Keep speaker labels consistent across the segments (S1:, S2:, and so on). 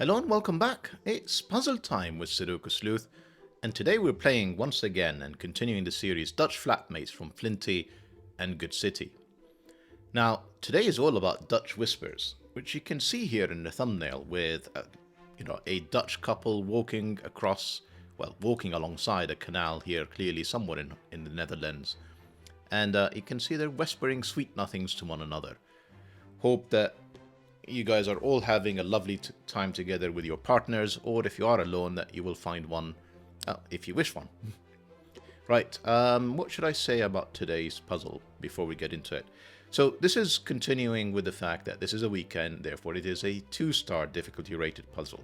S1: Hello and welcome back. It's puzzle time with Sudoku Sleuth, and today we're playing once again and continuing the series Dutch flatmates from Flinty and Good City. Now, today is all about Dutch whispers, which you can see here in the thumbnail with a Dutch couple walking alongside a canal here, clearly somewhere in the Netherlands. And you can see they're whispering sweet nothings to one another. Hope that you guys are all having a lovely time together with your partners, or if you are alone, that you will find one, if you wish one. Right, what should I say about today's puzzle before we get into it? So this is continuing with the fact that this is a weekend, therefore it is a 2-star difficulty rated puzzle.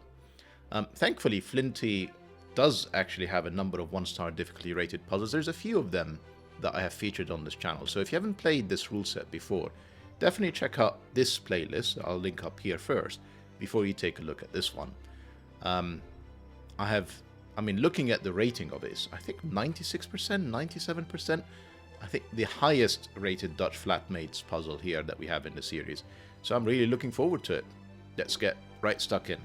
S1: Thankfully, Flinty does actually have a number of 1-star difficulty rated puzzles. There's a few of them that I have featured on this channel, so if you haven't played this rule set before, definitely check out this playlist. I'll link up here first before you take a look at this one. Looking at the rating of it, I think 96%, 97%. I think the highest rated Dutch flatmates puzzle here that we have in the series. So I'm really looking forward to it. Let's get right stuck in.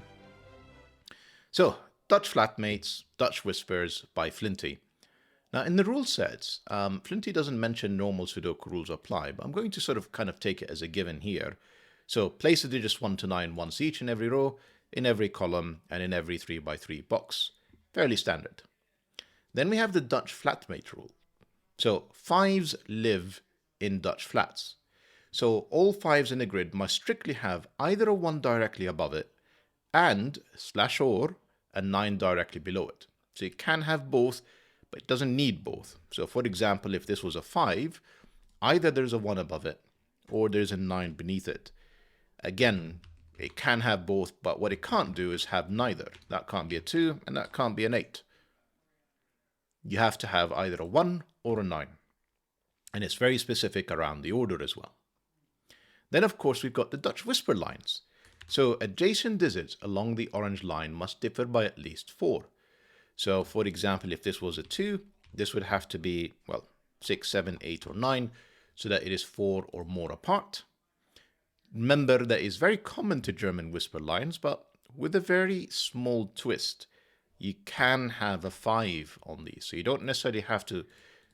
S1: So, Dutch flatmates, Dutch whispers by Flinty. Now, in the rule sets, Flinty doesn't mention normal Sudoku rules apply, but I'm going to kind of take it as a given here. So, place the digits 1 to 9 once each in every row, in every column, and in every 3x3 box. Fairly standard. Then we have the Dutch flatmate rule. So, 5s live in Dutch flats. So, all 5s in the grid must strictly have either a 1 directly above it, and /or a 9 directly below it. So, you can have both, but it doesn't need both. So for example, if this was a 5, either there's a 1 above it, or there's a 9 beneath it. Again, it can have both, but what it can't do is have neither. That can't be a 2, and that can't be an 8. You have to have either a 1 or a 9. And it's very specific around the order as well. Then, of course, we've got the Dutch whisper lines. So adjacent digits along the orange line must differ by at least 4. So, for example, if this was a 2, this would have to be, 6, 7, 8, or 9, so that it is 4 or more apart. Remember, that is very common to German whisper lines, but with a very small twist. You can have a 5 on these, so you don't necessarily have to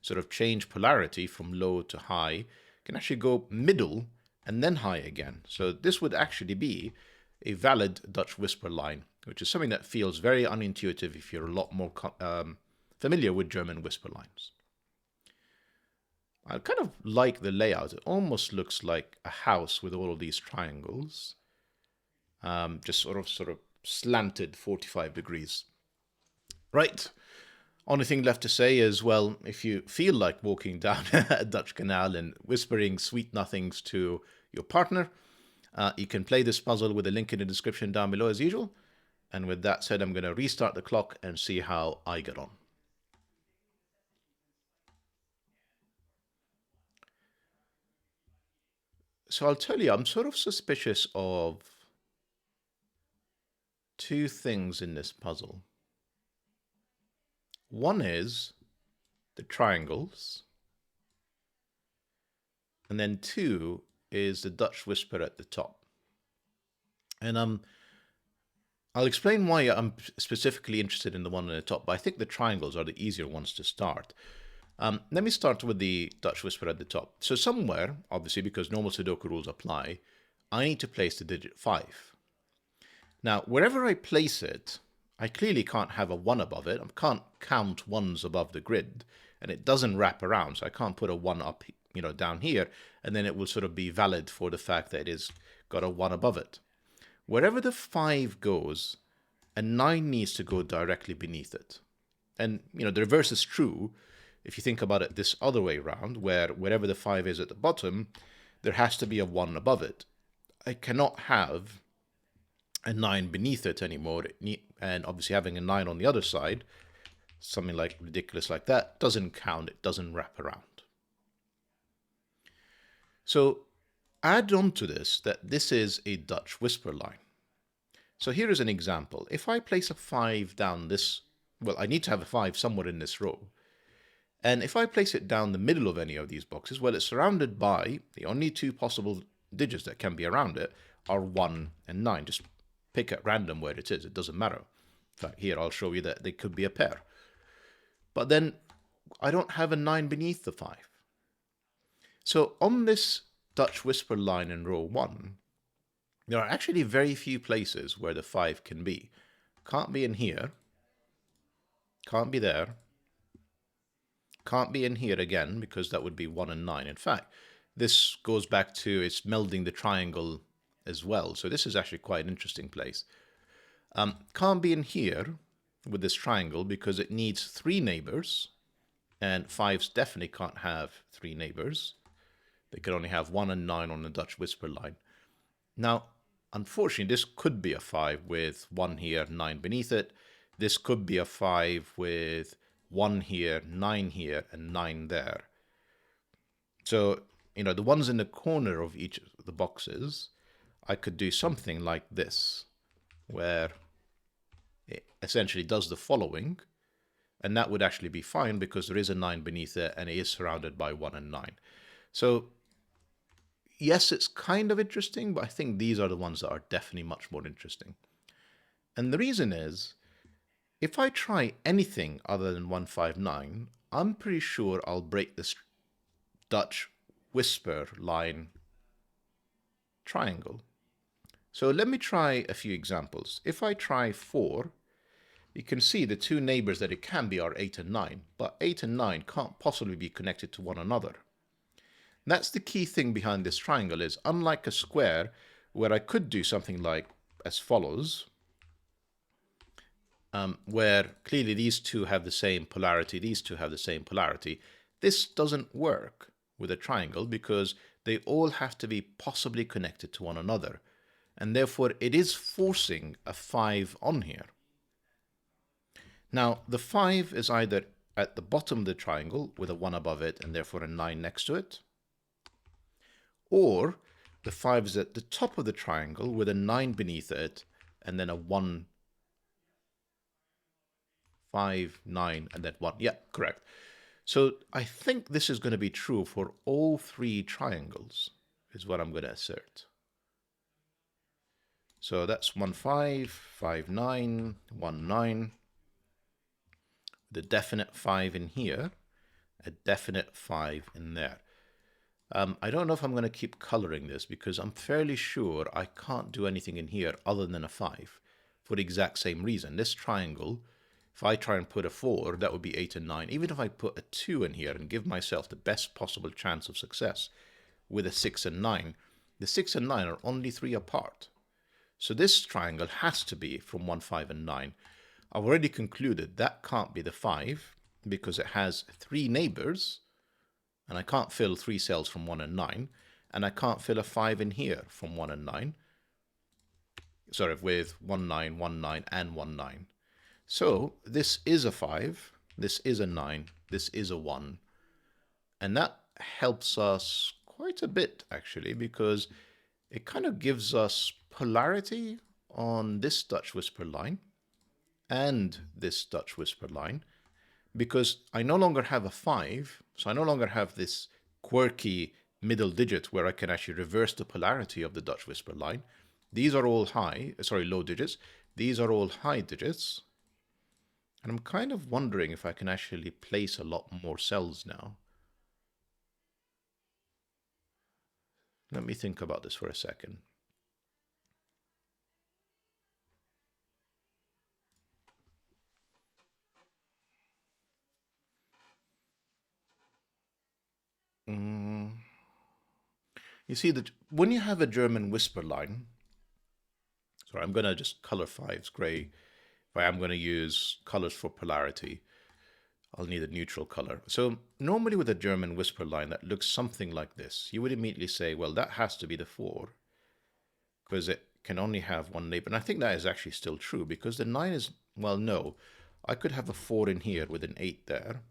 S1: sort of change polarity from low to high. You can actually go middle and then high again. So this would actually be a valid Dutch whisper line, which is something that feels very unintuitive if you're a lot more familiar with German whisper lines. I kind of like the layout. It almost looks like a house with all of these triangles, just sort of slanted 45 degrees. Right. Only thing left to say is, well, if you feel like walking down a Dutch canal and whispering sweet nothings to your partner, you can play this puzzle with a link in the description down below as usual. And with that said, I'm going to restart the clock and see how I get on. So I'll tell you, I'm sort of suspicious of 2 things in this puzzle. One is the triangles, and then 2 is the Dutch whisper at the top. And I'll explain why I'm specifically interested in the one on the top, but I think the triangles are the easier ones to start. Let me start with the Dutch whisper at the top. So somewhere, obviously because normal Sudoku rules apply, I need to place the digit 5. Now, wherever I place it, I clearly can't have a 1 above it. I can't count 1s above the grid, and it doesn't wrap around, so I can't put a 1 up, down here, and then it will sort of be valid for the fact that it is got a 1 above it. Wherever the 5 goes, a 9 needs to go directly beneath it. And, the reverse is true if you think about it this other way around, where wherever the 5 is at the bottom, there has to be a 1 above it. I cannot have a 9 beneath it anymore, and obviously having a 9 on the other side, something like ridiculous like that, doesn't count, it doesn't wrap around. So add on to this that this is a Dutch whisper line. So here is an example. If I place a 5 down this, I need to have a 5 somewhere in this row. And if I place it down the middle of any of these boxes, it's surrounded by the only 2 possible digits that can be around it are 1 and 9. Just pick at random where it is. It doesn't matter. In fact, here I'll show you that they could be a pair. But then I don't have a 9 beneath the 5. So on this Dutch Whisper line in row 1, there are actually very few places where the 5 can be. Can't be in here. Can't be there. Can't be in here again, because that would be 1 and 9. In fact, this goes back to it's melding the triangle as well. So this is actually quite an interesting place. Can't be in here with this triangle because it needs 3 neighbors. And 5s definitely can't have 3 neighbors. They can only have 1 and 9 on the Dutch Whisper line. Now, unfortunately, this could be a 5 with 1 here, 9 beneath it. This could be a 5 with 1 here, 9 here, and 9 there. So, the ones in the corner of each of the boxes, I could do something like this, where it essentially does the following, and that would actually be fine because there is a 9 beneath it, and it is surrounded by 1 and 9. So, yes, it's kind of interesting, but I think these are the ones that are definitely much more interesting. And the reason is, if I try anything other than 159, I'm pretty sure I'll break this Dutch Whisper line triangle. So let me try a few examples. If I try 4, you can see the 2 neighbors that it can be are 8 and 9, but 8 and 9 can't possibly be connected to one another. That's the key thing behind this triangle is, unlike a square, where I could do something like as follows, where clearly these two have the same polarity, these two have the same polarity. This doesn't work with a triangle because they all have to be possibly connected to one another. And therefore, it is forcing a 5 on here. Now, the 5 is either at the bottom of the triangle with a 1 above it and therefore a 9 next to it, or the 5 is at the top of the triangle with a 9 beneath it and then a 1, 5, 9, and then 1. Yeah, correct. So I think this is going to be true for all 3 triangles, is what I'm going to assert. So that's 1, 5, 5, 9, 1, 9. The definite 5 in here, a definite 5 in there. I don't know if I'm going to keep coloring this because I'm fairly sure I can't do anything in here other than a 5 for the exact same reason. This triangle, if I try and put a 4, that would be 8 and 9. Even if I put a 2 in here and give myself the best possible chance of success with a 6 and 9, the 6 and 9 are only 3 apart. So this triangle has to be from 1, 5, and 9. I've already concluded that can't be the 5 because it has 3 neighbors, and I can't fill 3 cells from 1 and 9, and I can't fill a 5 in here from 1 and 9. Sorry, with 1, 9, 1, 9, and 1, 9. So this is a 5, this is a 9, this is a 1. And that helps us quite a bit, actually, because it kind of gives us polarity on this Dutch Whisper line and this Dutch Whisper line, because I no longer have a 5, so I no longer have this quirky middle digit where I can actually reverse the polarity of the Dutch Whisper line. These are all low digits. These are all high digits. And I'm kind of wondering if I can actually place a lot more cells now. Let me think about this for a second. You see that when you have a German whisper line, sorry, I'm going to just color 5s gray. If I am going to use colors for polarity, I'll need a neutral color. So normally with a German whisper line that looks something like this, you would immediately say, well, that has to be the 4 because it can only have 1 neighbor. And I think that is actually still true because the 9 is, well, no, I could have a 4 in here with an 8 there.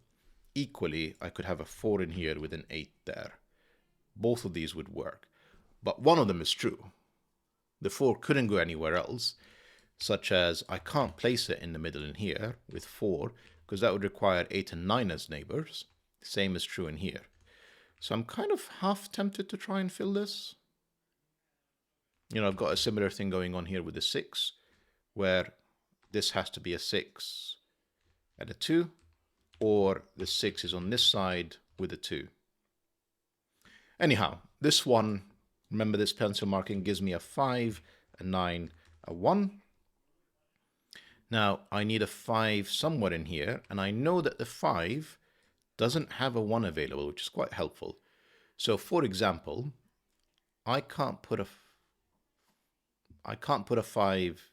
S1: Equally, I could have a 4 in here with an 8 there. Both of these would work, but one of them is true. The 4 couldn't go anywhere else, such as I can't place it in the middle in here with 4, because that would require 8 and 9 as neighbors. Same is true in here. So I'm kind of half tempted to try and fill this. You know, I've got a similar thing going on here with the 6, where this has to be a 6 and a 2, or the 6 is on this side with a 2. Anyhow, this one, remember this pencil marking gives me a 5, a 9, a 1. Now, I need a 5 somewhere in here, and I know that the 5 doesn't have a 1 available, which is quite helpful. So, for example, I can't put a 5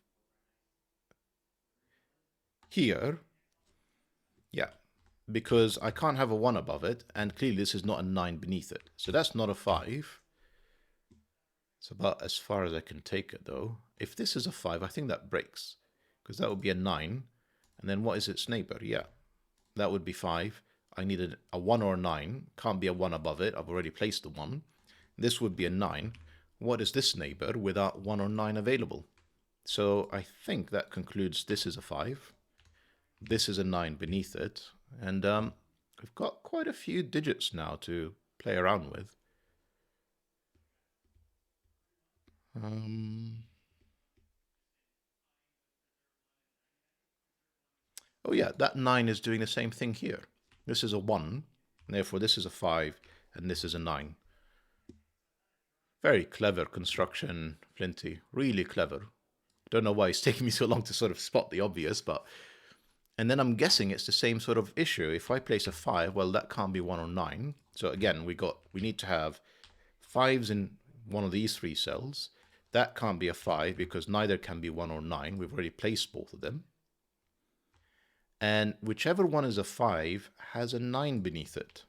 S1: here. Yeah, because I can't have a 1 above it, and clearly this is not a 9 beneath it. So that's not a 5. It's about as far as I can take it, though. If this is a 5, I think that breaks, because that would be a 9. And then what is its neighbor? Yeah, that would be 5. I needed a 1 or a 9. Can't be a 1 above it. I've already placed the 1. This would be a 9. What is this neighbor without 1 or 9 available? So I think that concludes this is a 5. This is a 9 beneath it. And we've got quite a few digits now to play around with. Oh yeah, that 9 is doing the same thing here. This is a 1, and therefore this is a 5, and this is a 9. Very clever construction, Flinty. Really clever. Don't know why it's taking me so long to sort of spot the obvious, but... And then I'm guessing it's the same sort of issue. If I place a 5, well, that can't be 1 or 9. So again, we need to have 5s in one of these 3 cells. That can't be a 5 because neither can be 1 or 9. We've already placed both of them. And whichever one is a 5 has a 9 beneath it,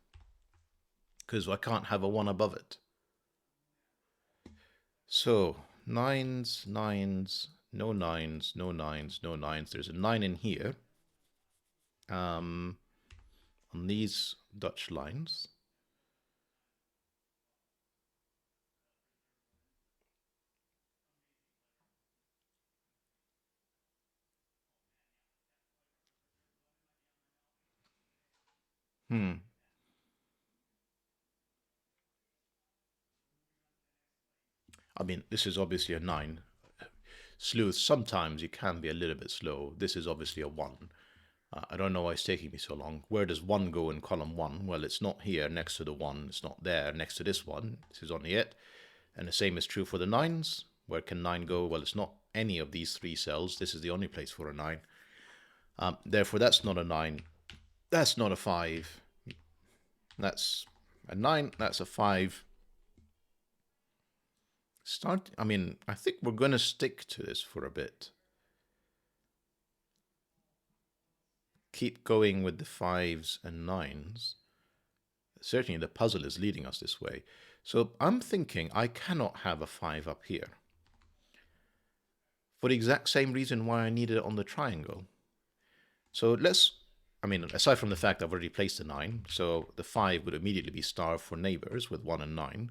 S1: because I can't have a 1 above it. So 9s, 9s, no 9s, no 9s, no 9s. There's a 9 in here on these Dutch lines. I mean, this is obviously a 9. Sleuth, sometimes you can be a little bit slow. This is obviously a 1. I don't know why it's taking me so long. Where does 1 go in column 1? Well, it's not here next to the 1. It's not there next to this one. This is only it. And the same is true for the 9s. Where can 9 go? Well, it's not any of these 3 cells. This is the only place for a 9. Therefore, that's not a 9. That's not a 5. That's a 9. That's a 5. I think we're going to stick to this for a bit. Keep going with the 5s and 9s. Certainly the puzzle is leading us this way. So I'm thinking I cannot have a 5 up here, for the exact same reason why I needed it on the triangle. So aside from the fact I've already placed a 9, so the 5 would immediately be starved for neighbors with 1 and 9.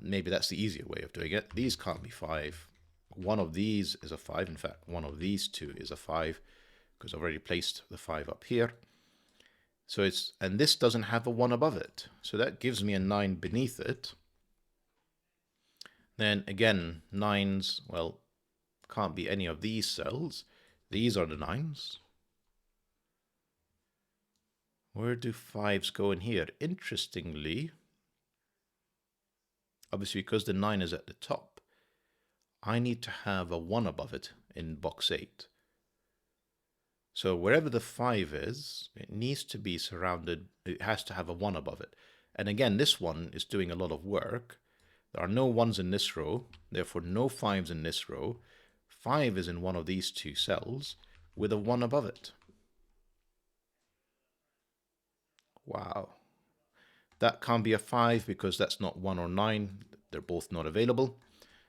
S1: Maybe that's the easier way of doing it. These can't be 5. One of these is a 5. In fact, one of these 2 is a 5, because I've already placed the 5 up here. So and this doesn't have a 1 above it. So that gives me a 9 beneath it. Then again, 9s, well, can't be any of these cells. These are the 9s. Where do 5s go in here? Interestingly, obviously because the 9 is at the top, I need to have a 1 above it in box 8. So wherever the 5 is, it needs to be surrounded, it has to have a 1 above it. And again, this one is doing a lot of work. There are no 1s in this row, therefore no 5s in this row. 5 is in one of these 2 cells with a 1 above it. Wow. That can't be a 5 because that's not 1 or 9. They're both not available.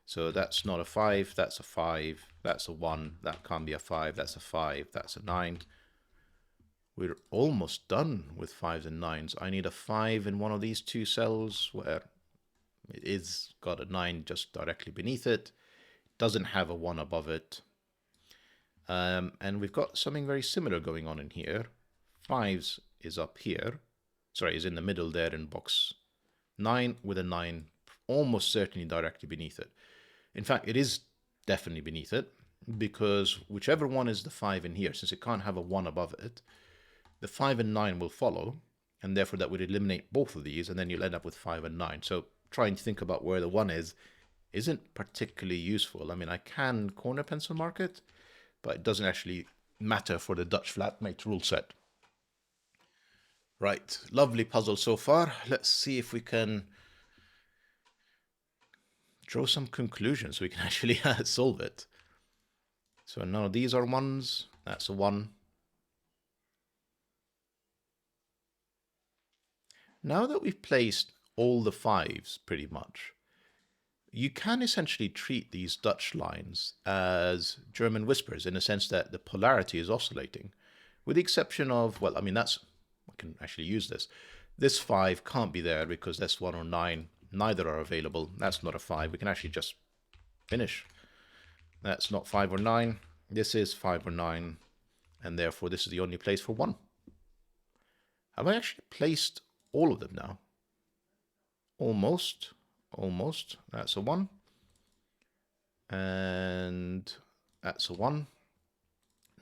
S1: So that's not a 5, that's a 5, that's a 1, that can't be a 5, that's a 5, that's a 9. We're almost done with 5s and 9s. I need a 5 in one of these 2 cells where it is got a 9 just directly beneath it. Doesn't have a 1 above it. And we've got something very similar going on in here. 5s is up here. Sorry, is in the middle there in box 9 with a 9 almost certainly directly beneath it. In fact, it is definitely beneath it, because whichever one is the 5 in here, since it can't have a 1 above it, the 5 and 9 will follow, and therefore that would eliminate both of these, and then you'll end up with 5 and 9. So trying to think about where the 1 is isn't particularly useful. I mean, I can corner pencil mark it, but it doesn't actually matter for the Dutch flatmate rule set. Right, lovely puzzle so far. Let's see if we can draw some conclusions so we can actually solve it. So now these are 1s, that's a 1. Now that we've placed all the 5s pretty much, you can essentially treat these Dutch lines as German whispers in the sense that the polarity is oscillating, with the exception of, well, I mean, I can actually use this. This 5 can't be there because that's 1 or 9. Neither are available. That's not a 5. We can actually just finish. That's not 5 or 9. This is 5 or 9. And therefore, this is the only place for 1. Have I actually placed all of them now? Almost. Almost. That's a 1. And that's a 1.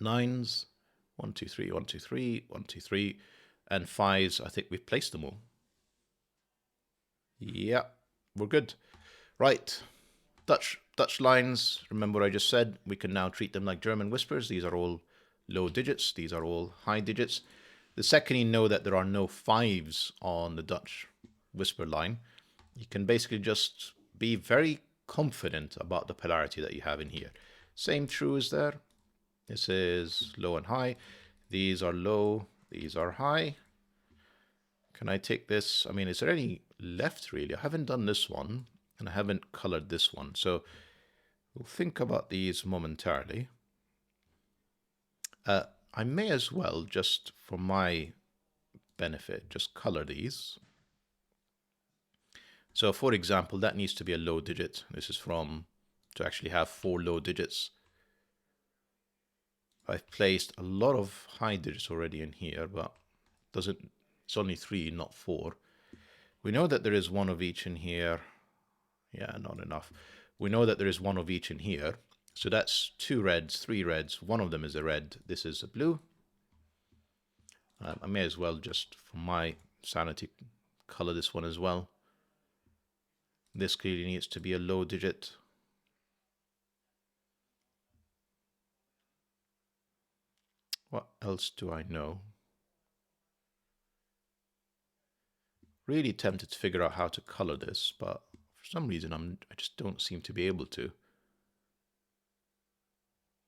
S1: 9s. 1, 2, 3, 1, 2, 3, 1, 2, 3. And 5s, I think we've placed them all. Yeah, we're good. Right. Dutch lines, remember what I just said, we can now treat them like German whispers. These are all low digits, these are all high digits. The second you know that there are no 5s on the Dutch whisper line, you can basically just be very confident about the polarity that you have in here. Same true is there. This is low and high. These are low, these are high. Can I take this? I mean, is there any left really? I haven't done this one and I haven't colored this one. So we'll think about these momentarily. I may as well, just for my benefit, just color these. So for example, that needs to be a low digit. This is to actually have 4 low digits. I've placed a lot of high digits already in here, but it's only 3, not 4. We know that there is 1 of each in here. Yeah, not enough. We know that there is 1 of each in here. So that's 2 reds, 3 reds. 1 of them is a red. This is a blue. I may as well, just for my sanity, color this one as well. This clearly needs to be a low digit. What else do I know? Really tempted to figure out how to color this, but for some reason I just don't seem to be able to.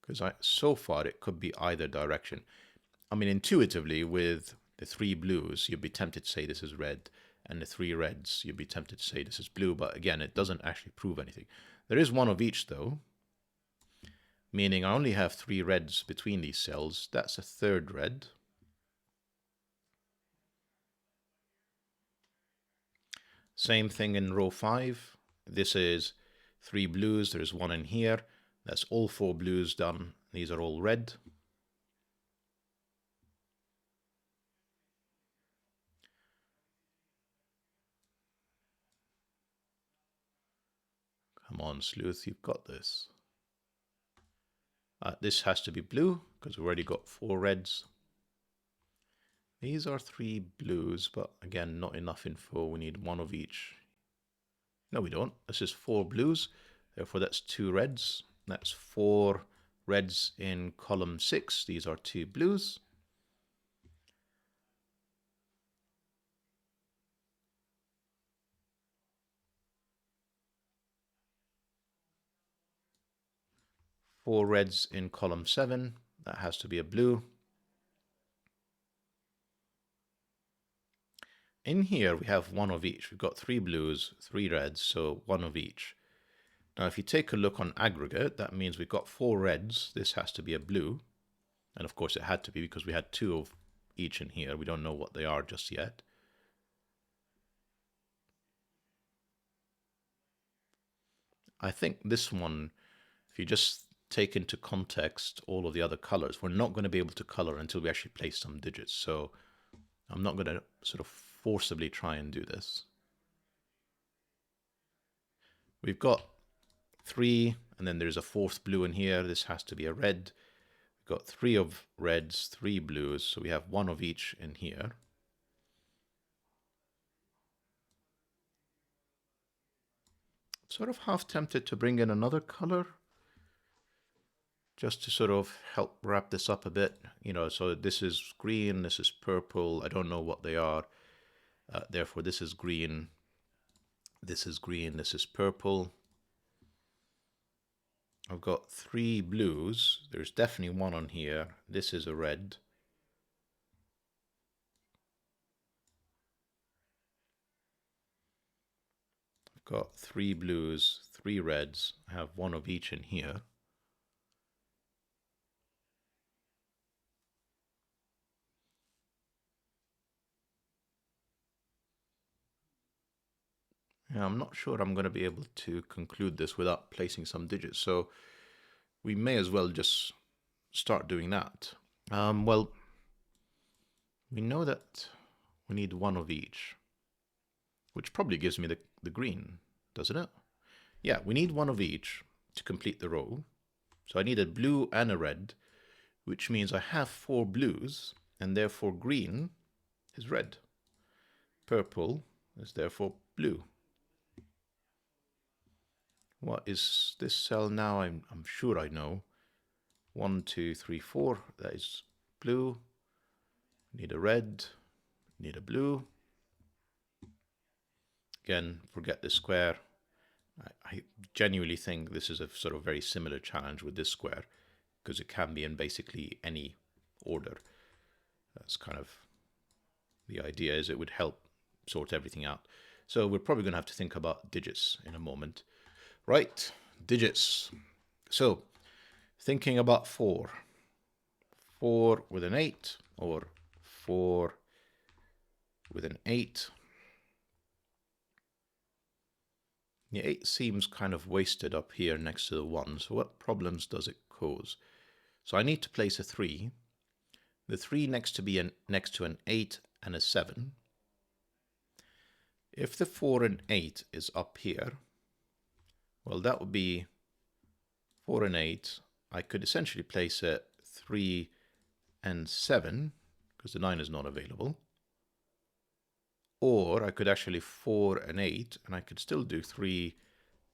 S1: Because so far it could be either direction. I mean, intuitively, with the 3 blues, you'd be tempted to say this is red, and the 3 reds, you'd be tempted to say this is blue, but again, it doesn't actually prove anything. There is 1 of each, though, meaning I only have 3 reds between these cells. That's a 3rd red. Same thing in row 5. This is 3 blues. There's 1 in here. That's all 4 blues done. These are all red. Come on, Sleuth, you've got this. This has to be blue, because we've already got 4 reds. These are 3 blues, but again, not enough info. We need 1 of each. No, we don't. This is 4 blues. Therefore, that's 2 reds. That's 4 reds in column 6. These are 2 blues. Four reds in column 7. That has to be a blue. In here, we have 1 of each. We've got 3 blues, 3 reds, so 1 of each. Now, if you take a look on aggregate, that means we've got 4 reds. This has to be a blue. And of course, it had to be because we had 2 of each in here. We don't know what they are just yet. I think this one, if you just take into context all of the other colors, we're not going to be able to color until we actually place some digits. So I'm not going to sort of forcibly try and do this. We've got 3, and then there's a 4th blue in here. This has to be a red. We've got 3 of reds, 3 blues, so we have 1 of each in here. Sort of half tempted to bring in another color, just to sort of help wrap this up a bit. You know, so this is green, this is purple. I don't know what they are. Therefore, this is green, this is green, this is purple. I've got 3 blues. There's definitely 1 on here. This is a red. I've got 3 blues, 3 reds. I have 1 of each in here. Yeah, I'm not sure I'm going to be able to conclude this without placing some digits, so we may as well just start doing that. Well, we know that we need 1 of each, which probably gives me the green, doesn't it? Yeah, we need 1 of each to complete the row. So I need a blue and a red, which means I have 4 blues, and therefore green is red. Purple is therefore blue. What is this cell now? I'm sure I know. 1, 2, 3, 4. That is blue. Need a red. Need a blue. Again, forget the square. I genuinely think this is a sort of very similar challenge with this square, because it can be in basically any order. That's kind of the idea, is it would help sort everything out. So we're probably going to have to think about digits in a moment. Right, digits. So thinking about 4. 4 with an 8, or 4 with an 8. The 8 seems kind of wasted up here next to the 1, so what problems does it cause? So I need to place a 3. The 3 next to an 8 and a 7. If the 4 and 8 is up here, well, that would be 4 and 8. I could essentially place a 3 and 7, because the 9 is not available. Or I could actually 4 and 8, and I could still do 3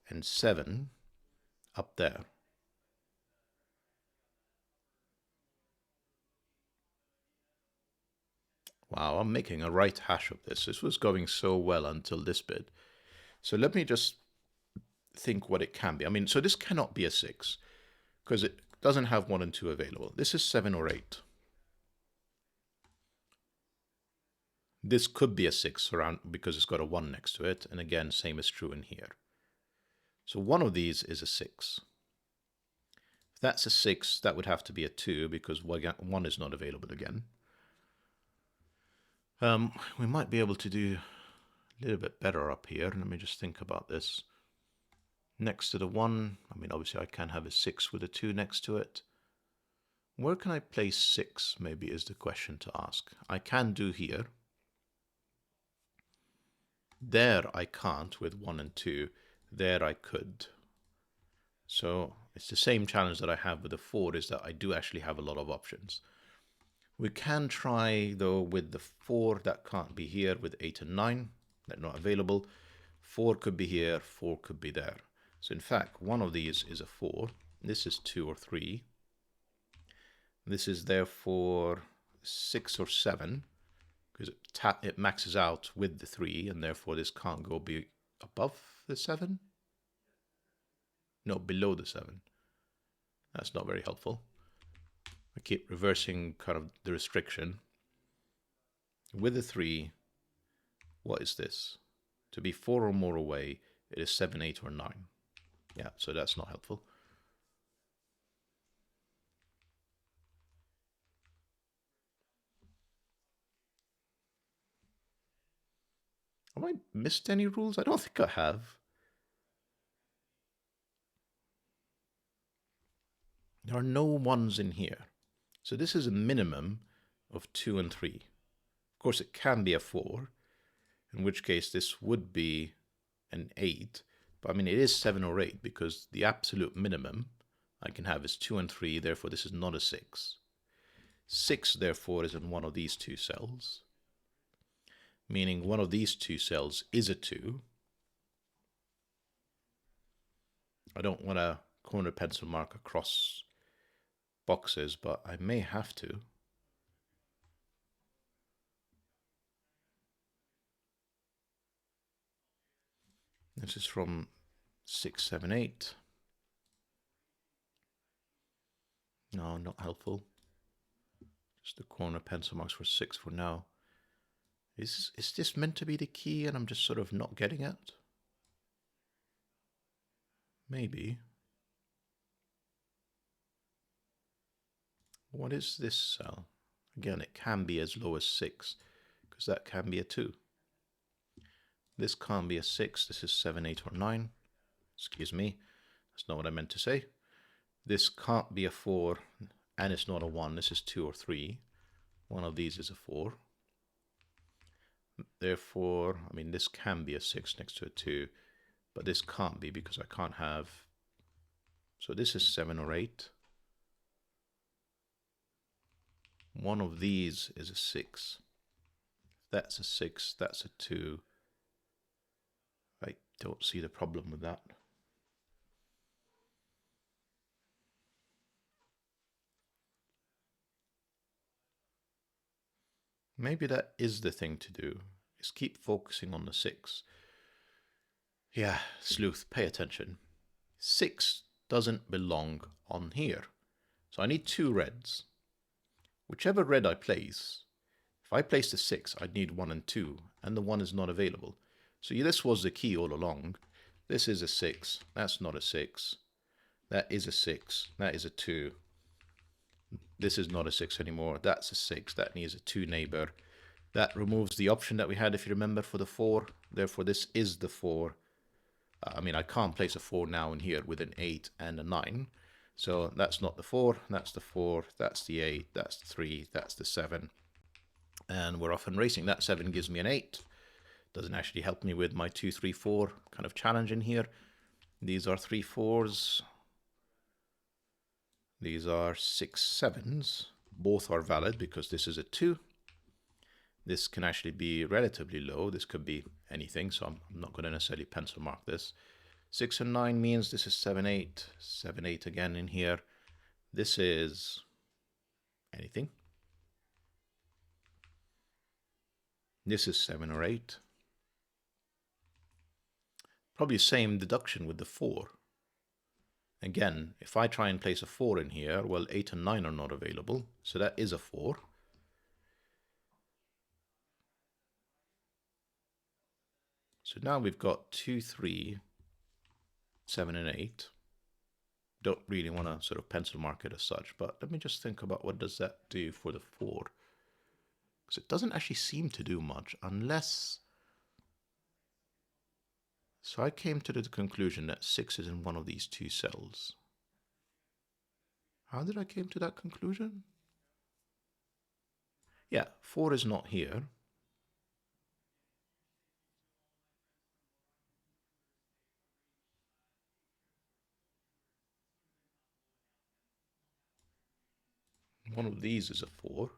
S1: and 7 up there. Wow, I'm making a right hash of this. This was going so well until this bit. So let me just think what it can be. I mean, so this cannot be a 6, because it doesn't have 1 and 2 available. This is 7 or 8. This could be a 6 around because it's got a 1 next to it. And again, same is true in here. So one of these is a 6. If that's a 6, that would have to be a 2 because 1 is not available again. We might be able to do a little bit better up here. Let me just think about this. Next to the 1, I mean, obviously I can have a 6 with a 2 next to it. Where can I place 6, maybe, is the question to ask. I can do here. There I can't with 1 and 2. There I could. So it's the same challenge that I have with the 4, is that I do actually have a lot of options. We can try, though, with the 4. That can't be here. With 8 and 9, they're not available. 4 could be here, 4 could be there. So in fact, one of these is a 4. This is 2 or 3. This is therefore 6 or 7, because it maxes out with the 3, and therefore this can't go be above the 7. No, below the 7. That's not very helpful. I keep reversing kind of the restriction. With the 3, what is this? To be 4 or more away, it is 7, 8, or 9. Yeah, so that's not helpful. Have I missed any rules? I don't think I have. There are no 1s in here. So this is a minimum of 2 and 3. Of course, it can be a 4, in which case this would be an 8, But I mean, it is 7 or 8 because the absolute minimum I can have is 2 and 3. Therefore, this is not a 6. 6, therefore, is in one of these two cells, meaning one of these two cells is a 2. I don't want to corner pencil mark across boxes, but I may have to. This is from 6, 7, 8. No, not helpful. Just the corner pencil marks for 6 for now. Is this meant to be the key and I'm just sort of not getting it? Maybe. What is this cell? Again, it can be as low as 6, because that can be a 2. This can't be a 6. This is 7, 8, or 9. Excuse me. That's not what I meant to say. This can't be a 4, and it's not a 1. This is 2 or 3. One of these is a 4. Therefore, I mean, this can be a 6 next to a 2, but this can't be because I can't have... So this is 7 or 8. One of these is a 6. That's a 6, that's a 2. I don't see the problem with that. Maybe that is the thing to do, is keep focusing on the 6. Yeah, Sleuth, pay attention. 6 doesn't belong on here. So I need 2 reds. Whichever red I place, if I place the 6, I'd need 1 and 2, and the 1 is not available. So this was the key all along. This is a 6, that's not a 6. That is a 6, that is a 2. This is not a 6 anymore, that's a 6, that needs a 2 neighbor. That removes the option that we had, if you remember, for the 4. Therefore, this is the 4. I mean, I can't place a 4 now in here with an 8 and a 9. So that's not the 4, that's the 4, that's the 8, that's the 3, that's the 7. And we're off and racing. That 7 gives me an 8. Doesn't actually help me with my 2, 3, 4 kind of challenge in here. These are 3 4s. These are 6 7s. Both are valid because this is a 2. This can actually be relatively low. This could be anything, so I'm not going to necessarily pencil mark this. 6 and 9 means this is 7, 8. 7, 8 again in here. This is anything. This is 7 or 8. Probably same deduction with the 4. Again, if I try and place a 4 in here, well, 8 and 9 are not available, so that is a 4. So now we've got 2, 3, 7, and 8. Don't really want to sort of pencil mark it as such, but let me just think about what does that do for the 4. Because it doesn't actually seem to do much unless... So I came to the conclusion that 6 is in one of these 2 cells. How did I came to that conclusion? Yeah, 4 is not here. One of these is a 4.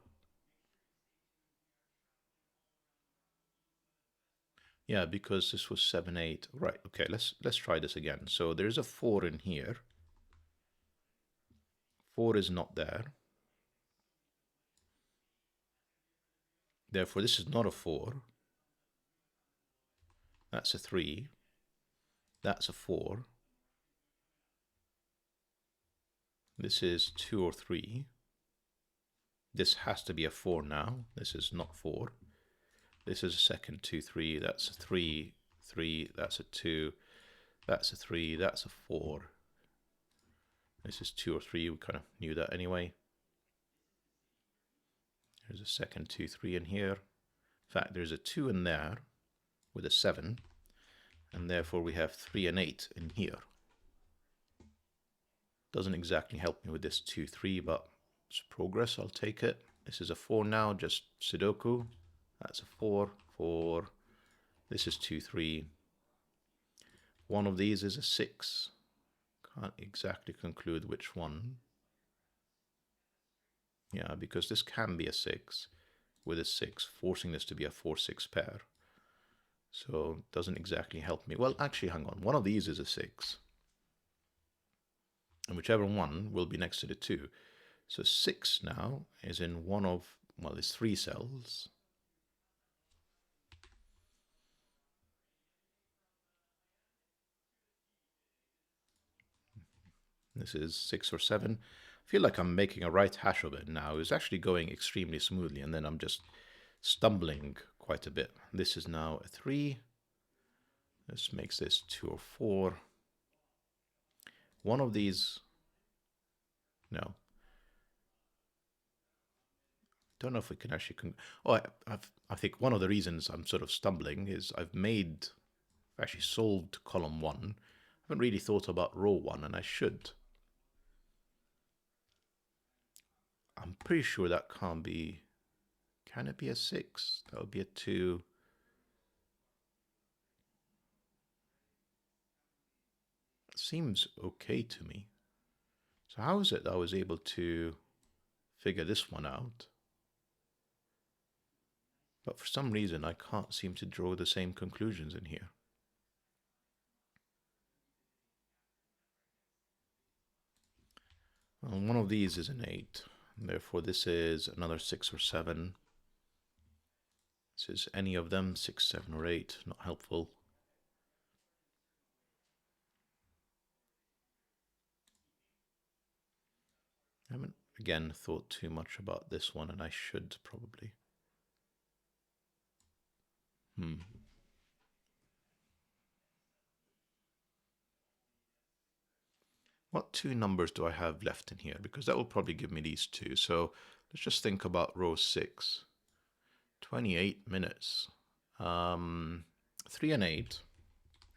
S1: Yeah, because this was 7, 8. Right, okay, let's try this again. So there's a 4 in here. 4 is not there. Therefore, this is not a 4. That's a 3. That's a 4. This is 2 or 3. This has to be a 4 now. This is not 4. This is a second 2, 3. That's a 3, 3. That's a 2. That's a 3. That's a 4. This is 2 or 3. We kind of knew that anyway. There's a second 2, 3 in here. In fact, there's a 2 in there with a 7. And therefore we have 3 and 8 in here. Doesn't exactly help me with this 2, 3, but it's progress. I'll take it. This is a 4 now, just Sudoku. That's a 4, 4. This is 2, 3. one of these is a 6. Can't exactly conclude which one. Yeah, because this can be a 6 with a 6, forcing this to be a 4-6 pair. So it doesn't exactly help me. Well, actually, hang on. One of these is a 6. And whichever one will be next to the 2. So 6 now is in one of, well, there's 3 cells. This is 6 or 7. I feel like I'm making a right hash of it now. It's actually going extremely smoothly, and then I'm just stumbling quite a bit. This is now a 3. This makes this 2 or 4. One of these, no. Don't know if we can actually. I think one of the reasons I'm sort of stumbling is I've actually solved column 1. I haven't really thought about row 1, and I should. I'm pretty sure that can't be. Can it be a 6? That would be a 2. It seems okay to me. So how is it that I was able to figure this one out? But for some reason, I can't seem to draw the same conclusions in here. Well, one of these is an 8. Therefore, this is another 6 or 7. This is any of them, 6, 7, or 8. Not helpful. I haven't, again, thought too much about this one, and I should probably. What 2 numbers do I have left in here? Because that will probably give me these 2. So let's just think about row 6. 28 minutes. 3 and 8,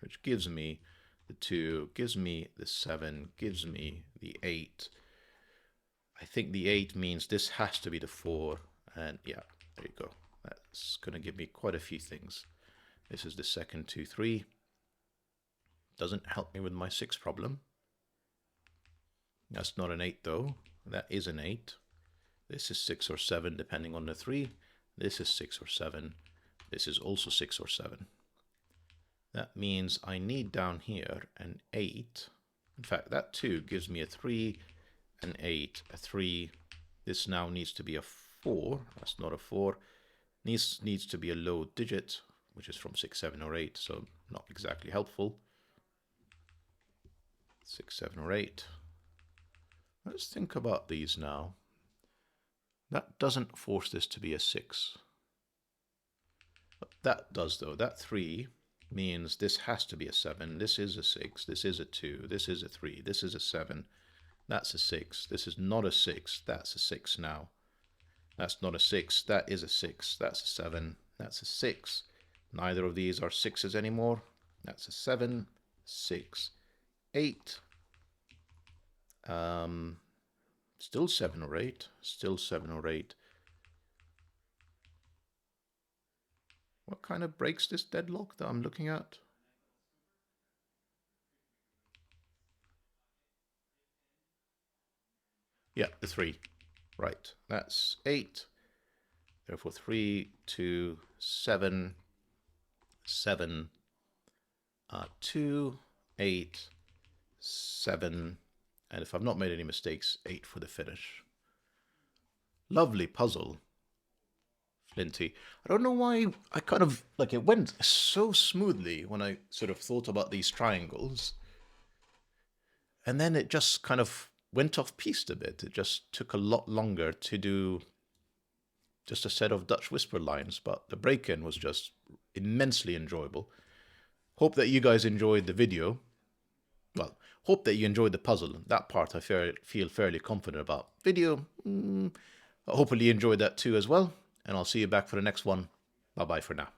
S1: which gives me the 2, gives me the 7, gives me the 8. I think the 8 means this has to be the 4. And yeah, there you go. That's going to give me quite a few things. This is the second 2, 3. Doesn't help me with my 6 problem. That's not an 8 though. That is an 8. This is 6 or 7 depending on the 3. This is 6 or 7. This is also 6 or 7. That means I need down here an 8. In fact, that 2 gives me a 3, an 8, a 3. This now needs to be a 4. That's not a 4. Needs to be a low digit, which is from 6, 7, or 8, so not exactly helpful. 6, 7, or 8. Let's think about these now. That doesn't force this to be a 6. But that does though. That 3 means this has to be a 7. This is a 6. This is a 2. This is a 3. This is a 7. That's a 6. This is not a 6. That's a 6 now. That's not a 6. That is a 6. That's a 7. That's a 6. Neither of these are 6s anymore. That's a 7, 6, 8. Still 7 or 8. Still 7 or 8. What kind of breaks this deadlock that I'm looking at? Yeah, the 3. Right, that's 8. Therefore 3, 2, 7, 7, 2, 8, 7, and if I've not made any mistakes, 8 for the finish. Lovely puzzle, Flinty. I don't know why I kind of, like, it went so smoothly when I sort of thought about these triangles. And then it just kind of went off piste a bit. It just took a lot longer to do just a set of Dutch whisper lines, but the break-in was just immensely enjoyable. Hope that you guys enjoyed the video. Well, hope that you enjoyed the puzzle. That part I feel fairly confident about. Video, hopefully you enjoyed that too as well. And I'll see you back for the next one. Bye-bye for now.